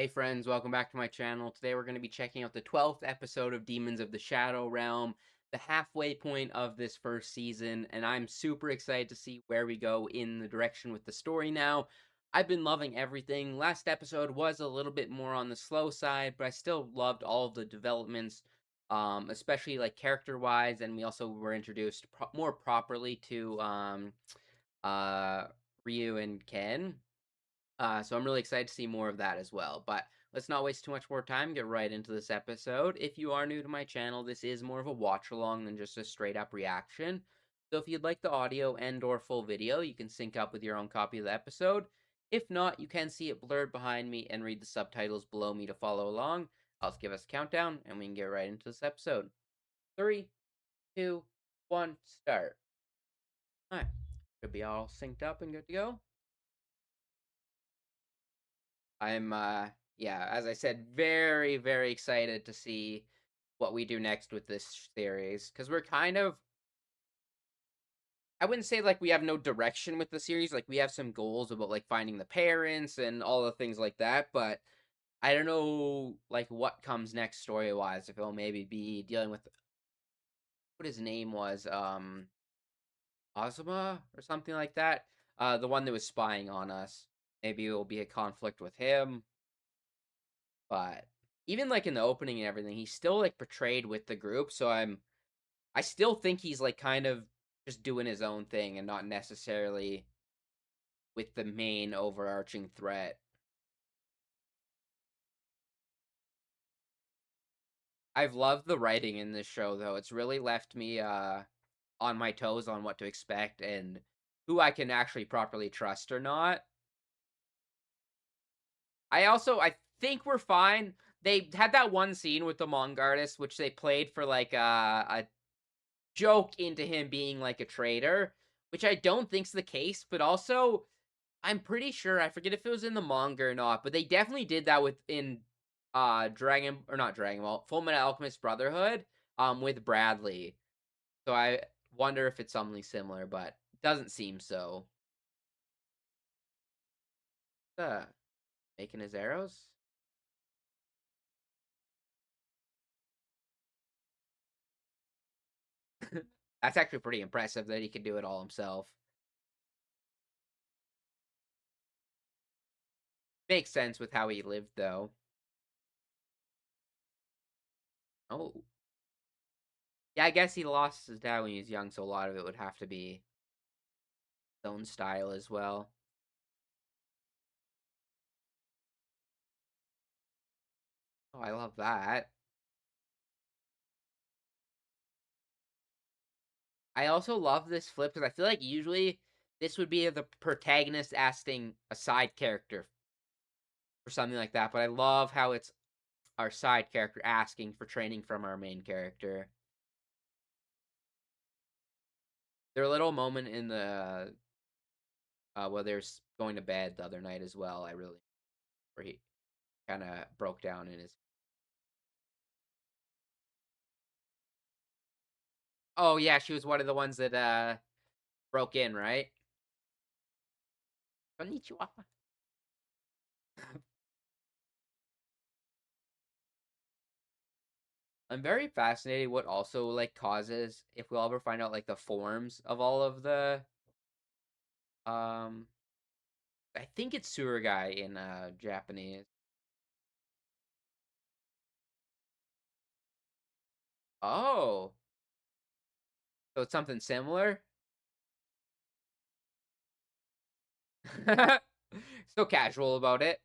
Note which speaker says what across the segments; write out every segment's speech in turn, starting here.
Speaker 1: Hey friends, welcome back to my channel. Today we're going to be checking out the 12th episode of Demons of the Shadow Realm, the halfway point of this first season, and I'm super excited to see where we go in the direction with the story now. I've been loving everything. Last episode was a little bit more on the slow side, but I still loved all of the developments, especially like character-wise, and we also were introduced more properly to uh, Ryu and Ken. So I'm really excited to see more of that as well. But let's not waste too much more time. Get right into this episode. If you are new to my channel, this is more of a watch along than just a straight up reaction. So if you'd like the audio and or full video, you can sync up with your own copy of the episode. If not, you can see it blurred behind me and read the subtitles below me to follow along. I'll just give us a countdown and we can get right into this episode. 3, 2, 1, start. Alright. Should be all synced up and good to go. I'm yeah, as I said, very, very excited to see what we do next with this series. Because we're kind of, I wouldn't say like we have no direction with the series. Like we have some goals about like finding the parents and all the things like that. But I don't know like what comes next story wise. If it'll maybe be dealing with what his name was, Ozuma or something like that. The one that was spying on us. Maybe it will be a conflict with him. But even like in the opening and everything, he's still like portrayed with the group. So I still think he's like kind of just doing his own thing and not necessarily with the main overarching threat. I've loved the writing in this show though. It's really left me on my toes on what to expect and who I can actually properly trust or not. I think we're fine. They had that one scene with the manga artist, which they played for like a joke into him being like a traitor, which I don't think's the case, but also I'm pretty sure I forget if it was in the manga or not, but they definitely did that within Dragon or not Dragon Ball, Full Metal Alchemist Brotherhood with Bradley. So I wonder if it's something similar, but it doesn't seem so. Uh Making his arrows? That's actually pretty impressive that he can do it all himself. Makes sense with how he lived though. Oh. Yeah, I guess he lost his dad when he was young, so a lot of it would have to be his own style as well. Oh, I love that. I also love this flip because I feel like usually this would be the protagonist asking a side character for something like that, but I love how it's our side character asking for training from our main character. Their little moment in the where they're going to bed the other night as well, I really where he kind of broke down in his. Oh yeah, she was one of the ones that broke in, right? Konnichiwa. I'm very fascinated what also like causes if we'll ever find out like the forms of all of the um I think it's Surugai in Japanese. Oh. So it's something similar? So casual about it.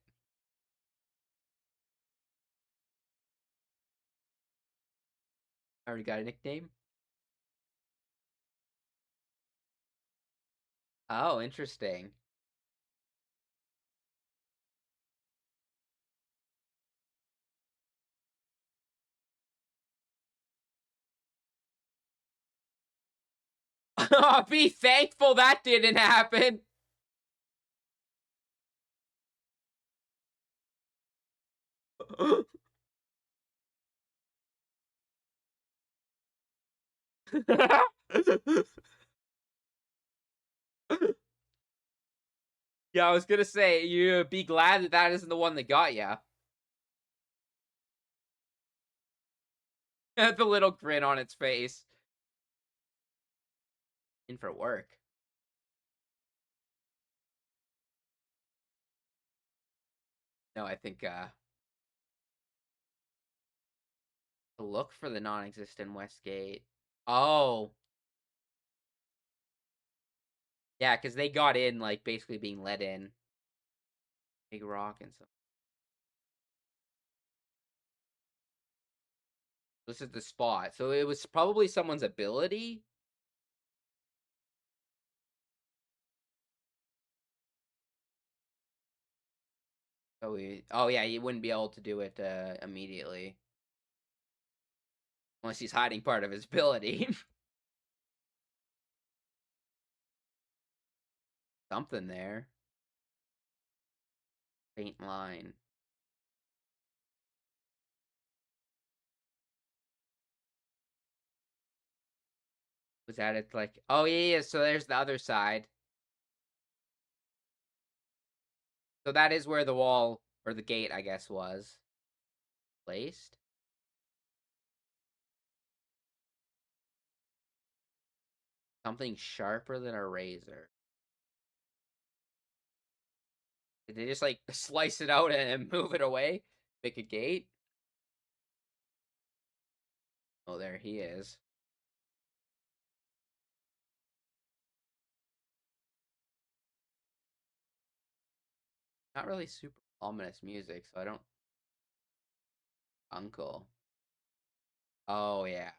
Speaker 1: I already got a nickname. Oh, interesting. Be thankful that didn't happen. Yeah, I was gonna say you be glad that that isn't the one that got ya. The little grin on its face. In for work. No, I think to look for the non-existent Westgate. Oh, yeah, because they got in like basically being let in. Big rock and stuff. This is the spot. So it was probably someone's ability. Oh yeah, you wouldn't be able to do it immediately unless he's hiding part of his ability. Something there. Faint line. Was that it? Like, oh yeah, yeah. So there's the other side. So that is where the wall or the gate, I guess, was placed. Something sharper than a razor. Did they just like slice it out and move it away? Make a gate? Oh, there he is. Not really super ominous music, so I don't. Uncle. Oh yeah.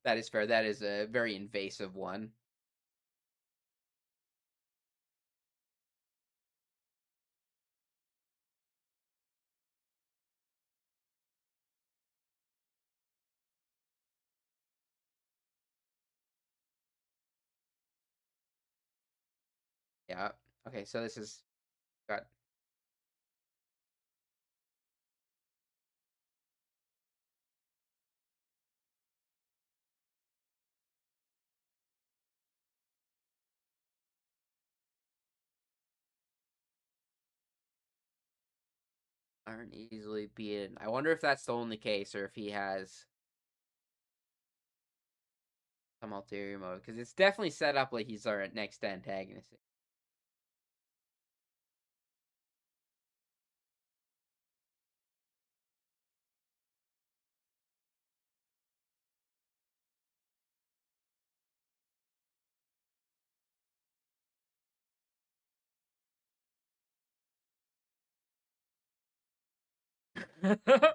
Speaker 1: That is fair. That is a very invasive one. Yeah. Okay, so this is got. Aren't easily beaten. I wonder if that's the only case or if he has some ulterior motive because it's definitely set up like he's our next antagonist. The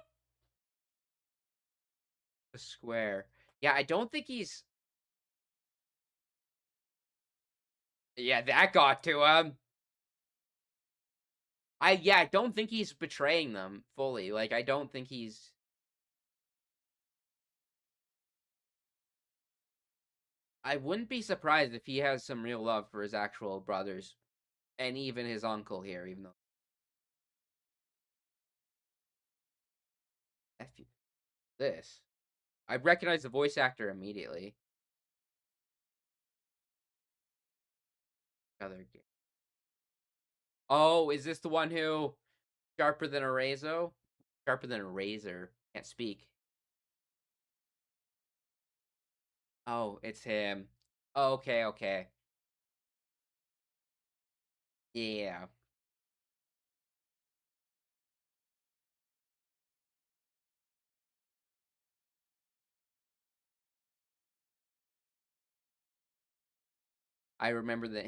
Speaker 1: square. Yeah, I don't think he's. Yeah, that got to him. I don't think he's betraying them fully. Like I don't think he's. I wouldn't be surprised if he has some real love for his actual brothers and even his uncle here, even though this. I recognize the voice actor immediately. Other Oh, is this the one who sharper than a razor? Sharper than a razor. Can't speak. Oh, it's him. Okay, okay. Yeah. I remember that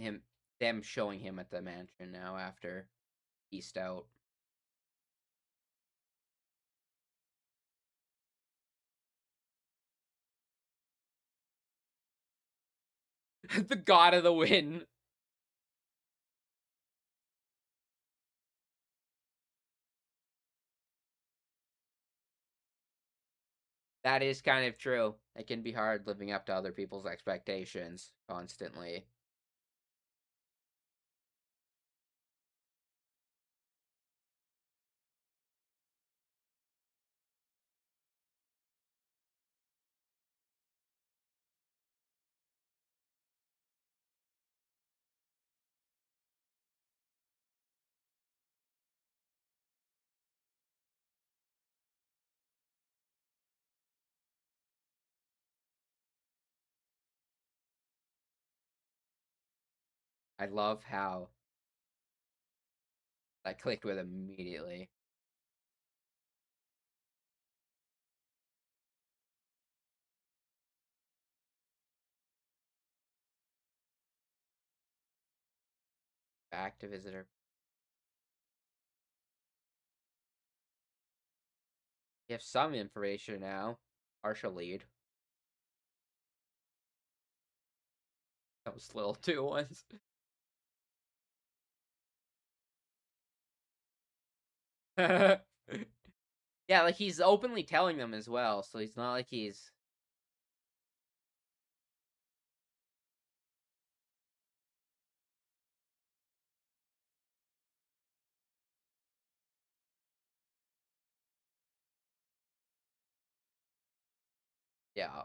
Speaker 1: them showing him at the mansion now after East out. The god of the wind. That is kind of true. It can be hard living up to other people's expectations constantly. I love how I clicked with him immediately. Back to visitor. You have some information now. Partial lead. Those little 2-1s. Yeah, like he's openly telling them as well, so he's not like he's. Yeah.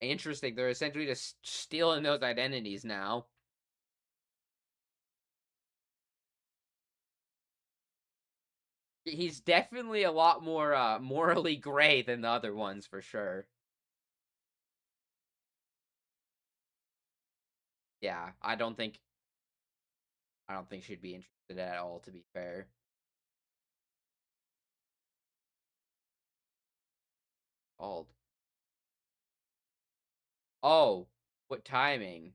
Speaker 1: Interesting. They're essentially just stealing those identities now. He's definitely a lot more morally gray than the other ones for sure. Yeah, I don't think she'd be interested at all, to be fair. Called. Oh, what timing?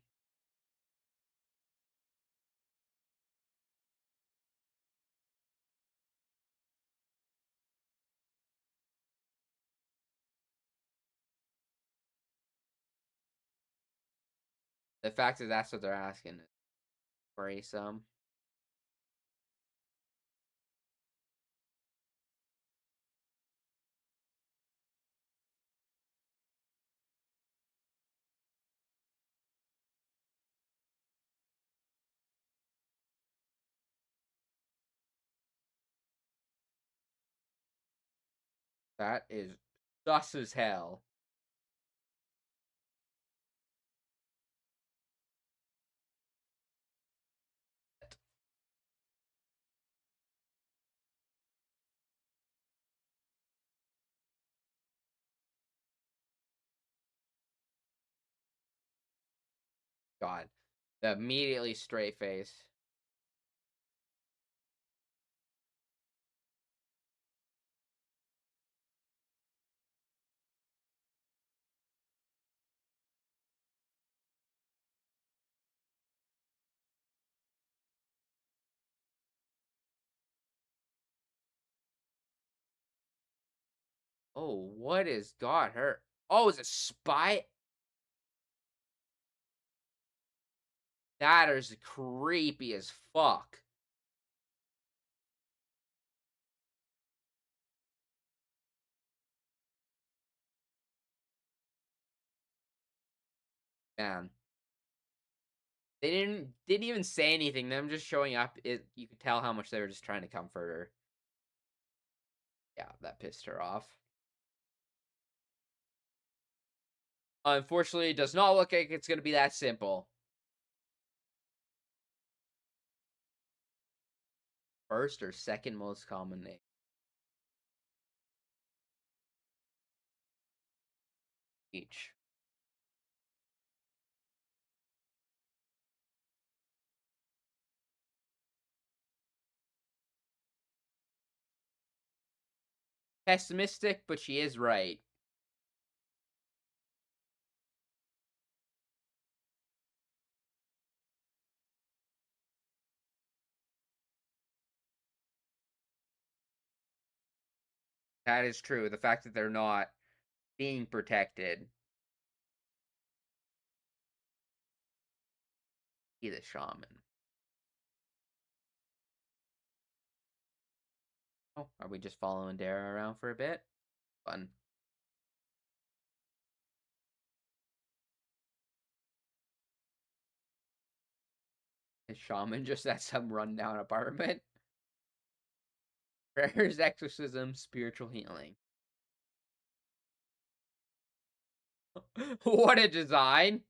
Speaker 1: The fact that that's what they're asking is worrisome. That is sus as hell. God. Immediately straight face. Oh, what has got her? Oh, it's a spy? That is creepy as fuck. Man. They didn't even say anything. Them just showing up, you could tell how much they were just trying to comfort her. Yeah, that pissed her off. Unfortunately, it does not look like it's going to be that simple. First or second most common name? Each. Pessimistic, but she is right. That is true. The fact that they're not being protected. Be the shaman. Oh, are we just following Dara around for a bit? Fun. Is shaman just at some rundown apartment? Prayers, exorcism, spiritual healing. What a design!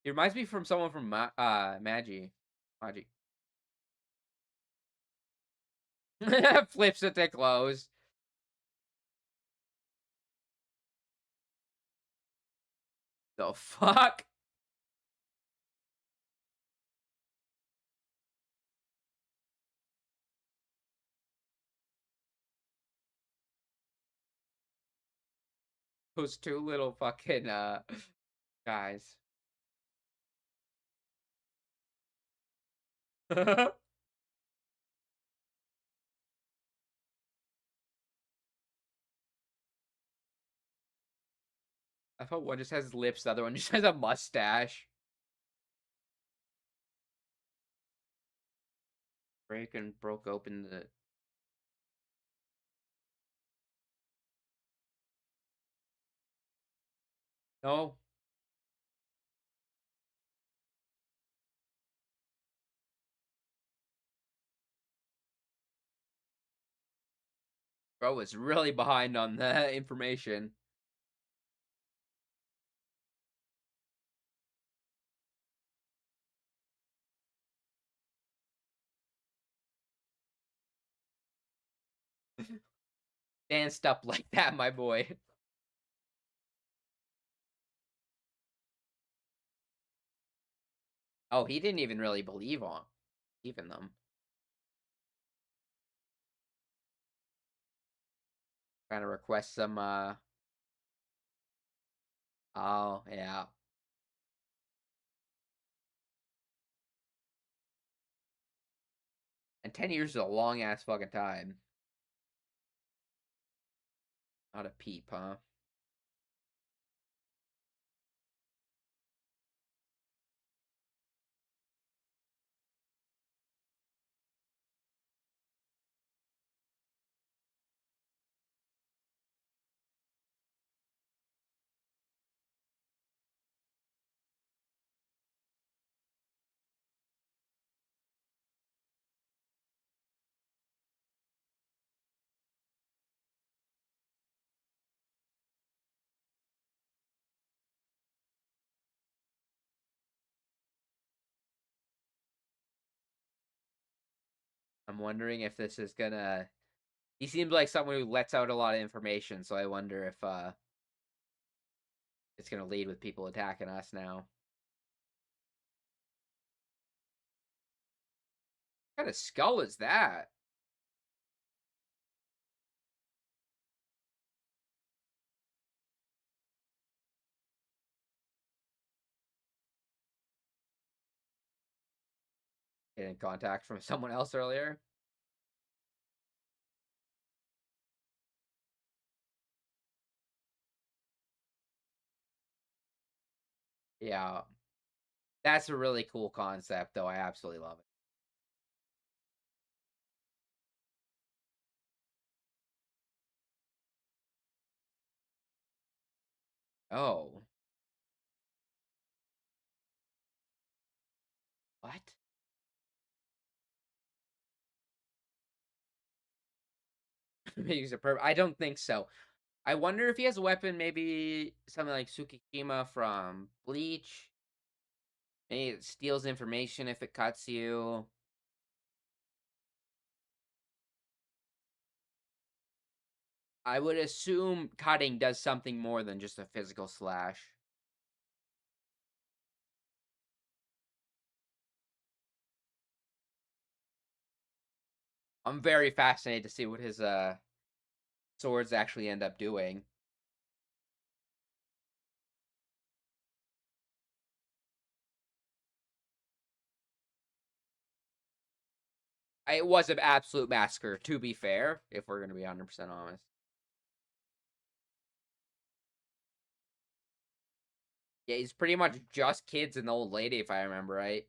Speaker 1: It reminds me from someone from Magi. Magi. Flips it to close. The fuck? Those two little fucking guys. I thought one just has lips, the other one just has a mustache. Break and broke open the. No, bro was really behind on the information. Danced up like that, my boy. Oh, he didn't even really believe in them. Trying to request some. Oh yeah. And 10 years is a long ass fucking time. Not a peep, huh? I'm wondering if this is gonna. He seems like someone who lets out a lot of information, so I wonder if it's gonna lead with people attacking us now. What kind of skull is that? Getting contact from someone else earlier. Yeah, that's a really cool concept, though. I absolutely love it. Oh, what? Maybe I don't think so. I wonder if he has a weapon, maybe something like Tsukishima from Bleach. Maybe it steals information if it cuts you. I would assume cutting does something more than just a physical slash. I'm very fascinated to see what his swords actually end up doing. It was an absolute massacre, to be fair, if we're going to be 100% honest. Yeah, he's pretty much just kids and the old lady, if I remember right.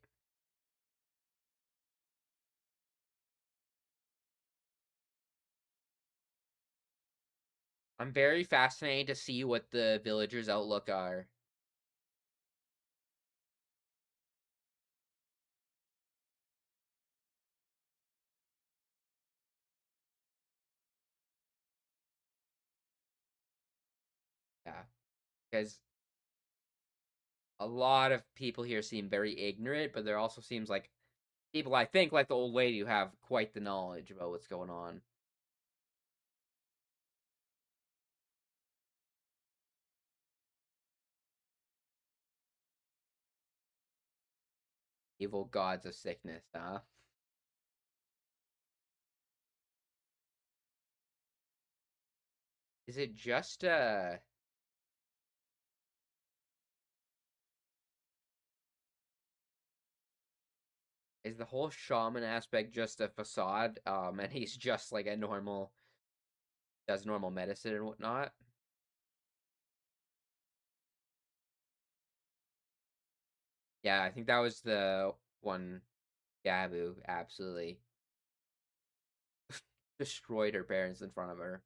Speaker 1: I'm very fascinated to see what the villagers' outlook are. Yeah. because a lot of people here seem very ignorant, but there also seems like people I think like the old lady who have quite the knowledge about what's going on. Evil gods of sickness, huh? Is it just is the whole shaman aspect just a facade? And he's just like a normal does normal medicine and whatnot? Yeah, I think that was the one. Gabu absolutely destroyed her parents in front of her.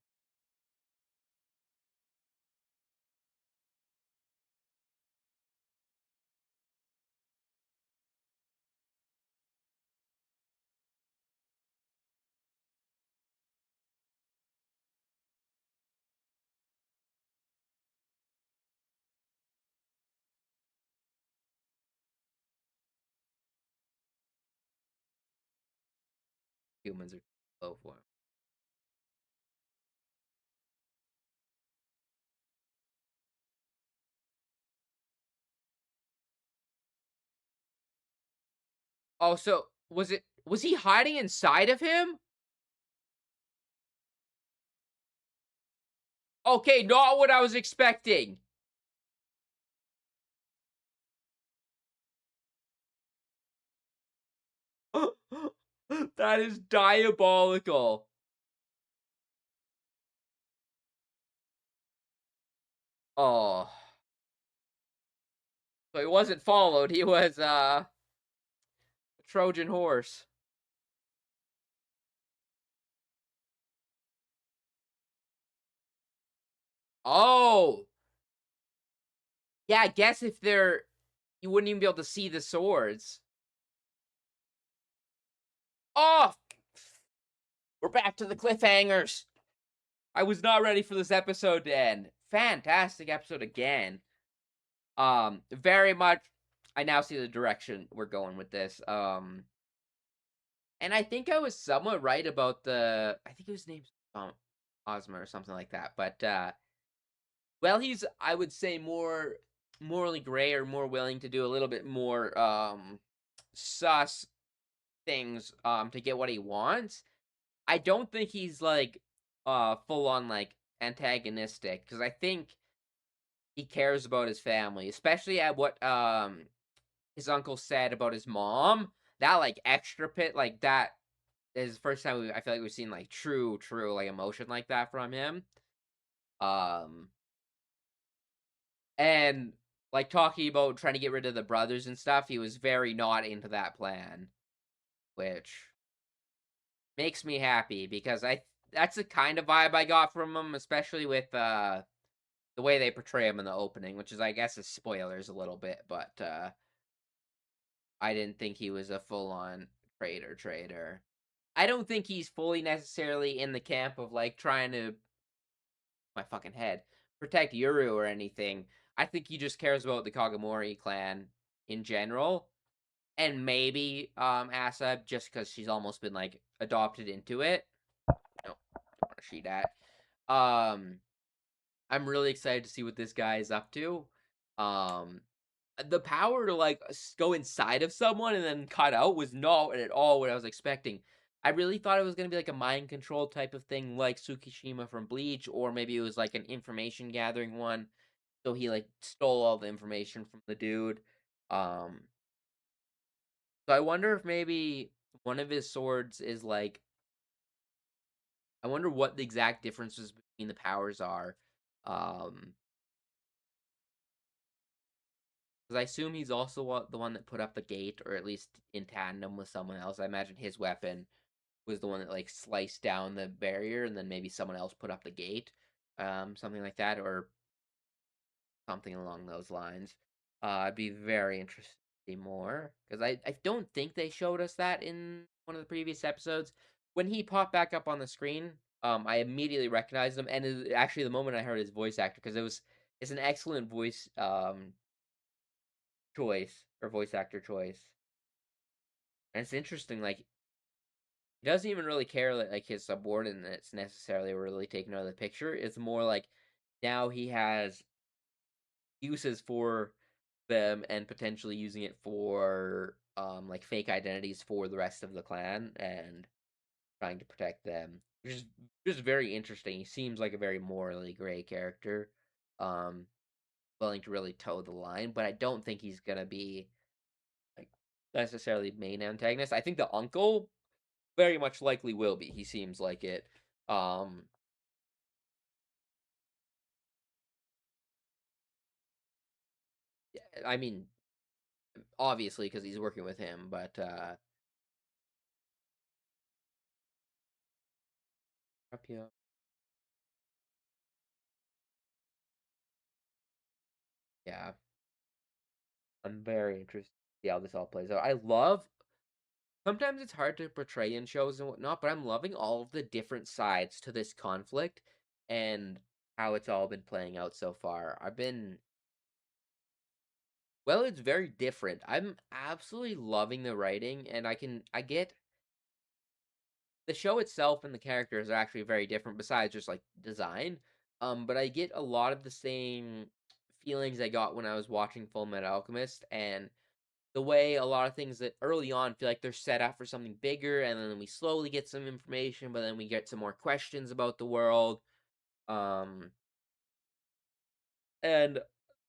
Speaker 1: Humans are low for him. Oh, so was he hiding inside of him? Okay, not what I was expecting. That is diabolical. Oh. So he wasn't followed, he was a Trojan horse. Oh. Yeah, I guess if they're you wouldn't even be able to see the swords. Oh, we're back to the cliffhangers. I was not ready for this episode to end. Fantastic episode again. Very much. I now see the direction we're going with this. And I think I was somewhat right about the. I think his name's Ozma or something like that. But well, he's I would say more morally gray or more willing to do a little bit more sus things to get what he wants. I don't think he's like full on like antagonistic because I think he cares about his family, especially at what his uncle said about his mom. That like extra pit like that is the first time I feel like we've seen like true like emotion like that from him. Um and like talking about trying to get rid of the brothers and stuff, he was very not into that plan, which makes me happy because I that's the kind of vibe I got from him, especially with the way they portray him in the opening, which is I guess is spoilers a little bit, but I didn't think he was a full on traitor. I don't think he's fully necessarily in the camp of like trying to my fucking head protect Yuru or anything. I think he just cares about the Kagamori clan in general, and maybe Asa just because she's almost been like adopted into it. No, don't want to see that. Um, I'm really excited to see what this guy is up to. Um, the power to like go inside of someone and then cut out was not at all what I was expecting. I really thought it was gonna be like a mind control type of thing, like Tsukishima from Bleach, or maybe it was like an information gathering one. So he like stole all the information from the dude. Um, so I wonder if maybe one of his swords is like I wonder what the exact differences between the powers are. Um, because I assume he's also the one that put up the gate, or at least in tandem with someone else. I imagine his weapon was the one that like sliced down the barrier, and then maybe someone else put up the gate, something like that, or something along those lines. I'd be very interested to see more because I don't think they showed us that in one of the previous episodes. When he popped back up on the screen, I immediately recognized him, and it was actually the moment I heard his voice actor because it was It's an excellent choice or voice actor choice. And it's interesting, like he doesn't even really care that like his subordinates necessarily really taken out of the picture. It's more like now he has uses for them and potentially using it for like fake identities for the rest of the clan and trying to protect them. Which is just very interesting. He seems like a very morally gray character. Um Willing to really toe the line, but I don't think he's gonna be like necessarily main antagonist. I think the uncle very much likely will be. He seems like it. Um, I mean, obviously because he's working with him, but yeah, yeah, I'm very interested to see how this all plays out. I love. Sometimes it's hard to portray in shows and whatnot, but I'm loving all of the different sides to this conflict and how it's all been playing out so far. Well, it's very different. I'm absolutely loving the writing, and I get the show itself and the characters are actually very different besides just like design. But I get a lot of the same feelings I got when I was watching Full Metal Alchemist, and the way a lot of things that early on feel like they're set up for something bigger, and then we slowly get some information, but then we get some more questions about the world. Um, and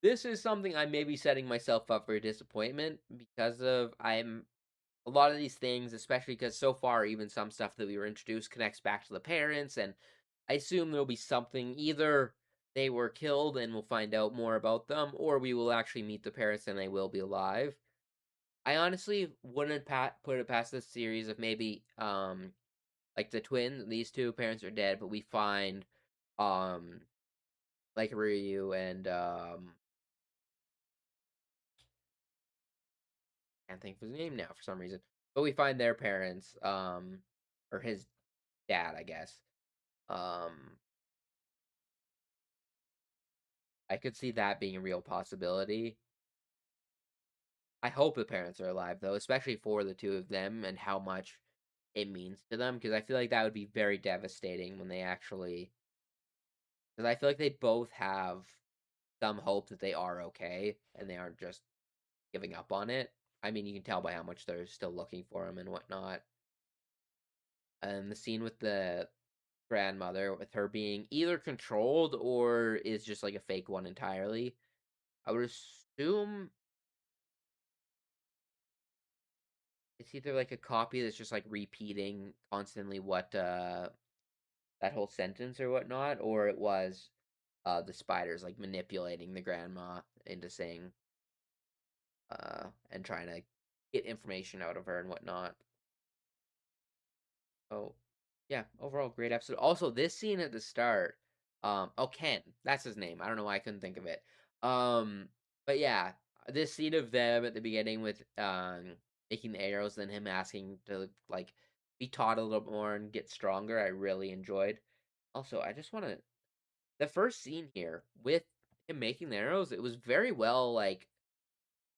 Speaker 1: this is something I may be setting myself up for disappointment because of I'm a lot of these things, especially because so far even some stuff that we were introduced connects back to the parents, and I assume there'll be something either they were killed and we'll find out more about them, or we will actually meet the parents and they will be alive. I honestly wouldn't put it past this series if maybe like the twin, these two parents are dead, but we find um like Ryu and can't think of his name now for some reason. But we find their parents, or his dad, I guess. Um I could see that being a real possibility. I hope the parents are alive though, especially for the two of them and how much it means to them because I feel like that would be very devastating when they actually because I feel like they both have some hope that they are okay and they aren't just giving up on it. I mean, you can tell by how much they're still looking for him and whatnot. And the scene with the grandmother, with her being either controlled or is just like a fake one entirely. I would assume it's either like a copy that's just like repeating constantly what that whole sentence or whatnot, or it was the spiders like manipulating the grandma into saying and trying to get information out of her and whatnot. Oh, yeah, overall great episode. Also, this scene at the start, oh Ken, that's his name. I don't know why I couldn't think of it. Um, but yeah, this scene of them at the beginning with making the arrows, then him asking to like be taught a little bit more and get stronger, I really enjoyed. Also, I just want to the first scene here with him making the arrows, it was very well like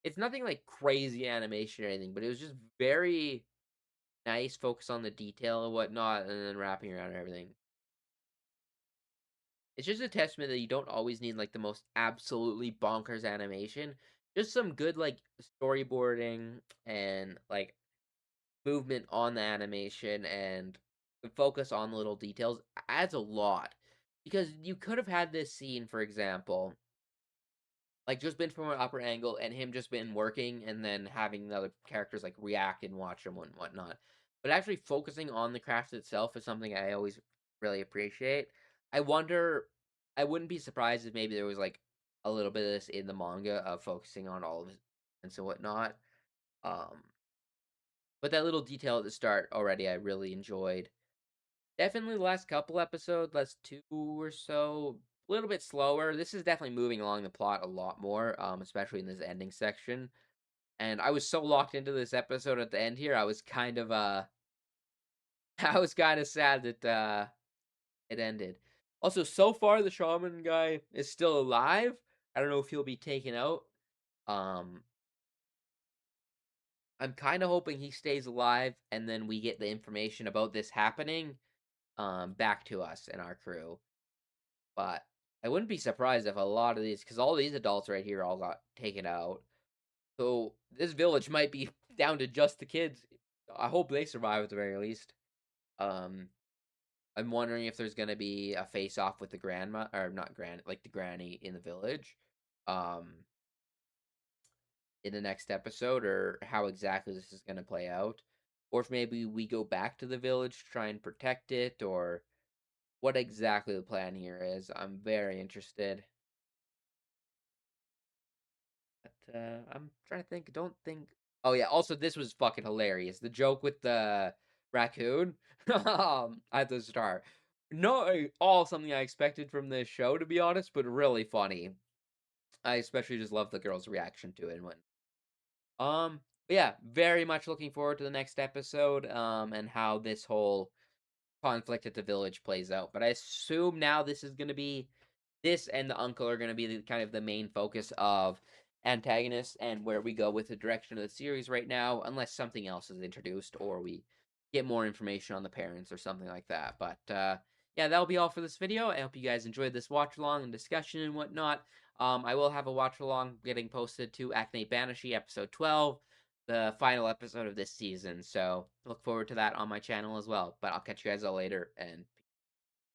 Speaker 1: it's nothing like crazy animation or anything, but it was just very nice, focus on the detail and whatnot, and then wrapping around everything. It's just a testament that you don't always need like the most absolutely bonkers animation. Just some good like storyboarding and like movement on the animation and the focus on the little details adds a lot. Because you could have had this scene, for example, like just been from an upper angle and him just been working and then having the other characters like react and watch him and whatnot. But actually focusing on the craft itself is something I always really appreciate. I wonder I wouldn't be surprised if maybe there was like a little bit of this in the manga of focusing on all of his and so whatnot. Um but that little detail at the start already I really enjoyed. Definitely the last couple episodes, last two or so, a little bit slower. This is definitely moving along the plot a lot more, especially in this ending section. And I was so locked into this episode at the end here, I was kind of I was kind of sad that it ended. Also, so far the shaman guy is still alive. I don't know if he'll be taken out. Um, I'm kind of hoping he stays alive, and then we get the information about this happening back to us and our crew. But I wouldn't be surprised if a lot of these, because all these adults right here all got taken out. So this village might be down to just the kids. I hope they survive at the very least. Um, I'm wondering if there's gonna be a face off with the grandma, or not grand, like the granny in the village, um, in the next episode, or how exactly this is gonna play out, or if maybe we go back to the village to try and protect it, or what exactly the plan here is. I'm very interested. But I'm trying to think. Don't think. Oh yeah. Also, this was fucking hilarious. The joke with the raccoon at the start. Not all something I expected from this show, to be honest, but really funny. I especially just love the girl's reaction to it and what. But yeah, very much looking forward to the next episode. And how this whole conflict at the village plays out. But I assume now this is going to be this and the uncle are going to be kind of the main focus of antagonists and where we go with the direction of the series right now, unless something else is introduced or we get more information on the parents or something like that. But yeah, that'll be all for this video. I hope you guys enjoyed this watch along and discussion and whatnot. I will have a watch along getting posted to Acne Banishee episode 12, the final episode of this season. So look forward to that on my channel as well. But I'll catch you guys all later and